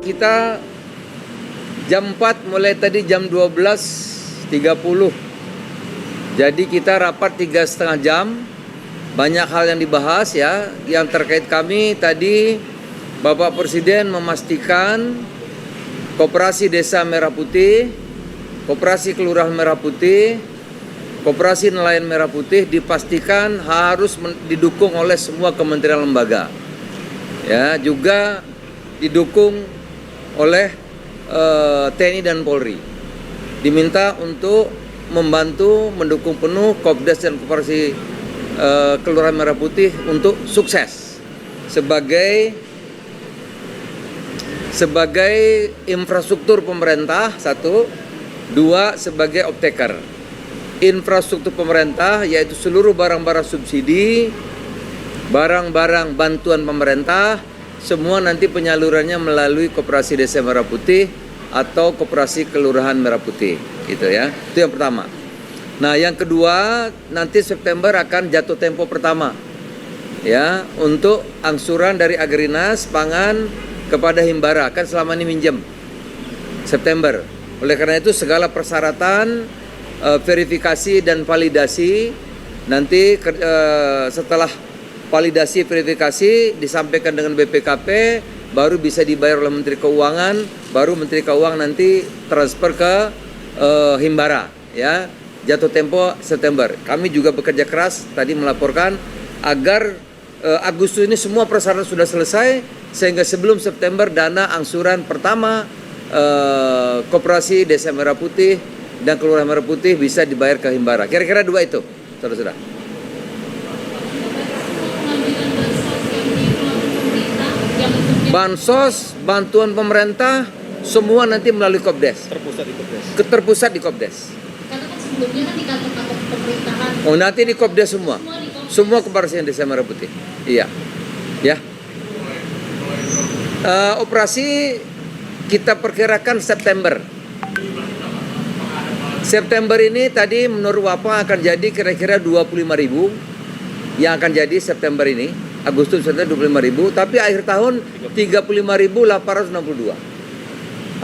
Kita jam 4 mulai tadi jam 12.30. Jadi kita rapat 3,5 jam. Banyak hal yang dibahas ya. Yang terkait kami tadi, Bapak Presiden memastikan Koperasi Desa Merah Putih, Koperasi Kelurahan Merah Putih, Koperasi Nelayan Merah Putih dipastikan harus didukung oleh semua kementerian lembaga. Ya, juga didukung oleh TNI dan Polri. Diminta untuk membantu mendukung penuh Kopdes dan Koperasi Kelurahan Merah Putih untuk sukses sebagai infrastruktur pemerintah, satu, dua, sebagai off-taker. Infrastruktur pemerintah yaitu seluruh barang-barang subsidi, barang-barang bantuan pemerintah, semua nanti penyalurannya melalui Koperasi Desa Merah Putih atau Koperasi Kelurahan Merah Putih, gitu ya. Itu yang pertama. Nah, yang kedua, nanti September akan jatuh tempo pertama, ya, untuk angsuran dari Agrinas pangan kepada Himbara, kan selama ini minjem September. Oleh karena itu segala persyaratan verifikasi dan validasi nanti setelah validasi verifikasi disampaikan dengan BPKP, baru bisa dibayar oleh Menteri Keuangan, baru Menteri Keuangan nanti transfer ke Himbara, ya. Jatuh tempo September. Kami juga bekerja keras tadi melaporkan agar Agustus ini semua persyaratan sudah selesai, sehingga sebelum September dana angsuran pertama Koperasi Desa Merah Putih dan Kelurahan Merah Putih bisa dibayar ke Himbara. Kira-kira dua itu, saudara-saudara. Bansos, bantuan pemerintah, semua nanti melalui Kopdes. Terpusat di Kopdes. Terpusat di Kopdes. Karena kan sebelumnya kan di kantor-kantor pemerintahan. Oh, nanti di Kopdes semua. Semua Koperasi Desa Merah Putih. Iya. Ya. Operasi kita perkirakan September. September ini tadi menurut Wapang akan jadi kira-kira 25.000 yang akan jadi September ini. Agustus September 25.000, tapi akhir tahun 35.862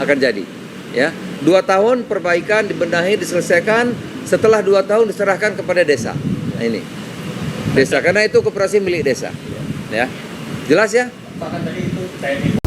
akan jadi. Ya, 2 tahun perbaikan, dibenahi, diselesaikan. Setelah 2 tahun diserahkan kepada desa. Nah, ini desa, karena itu koperasi milik desa. Ya, jelas ya? Bahkan tadi itu TNI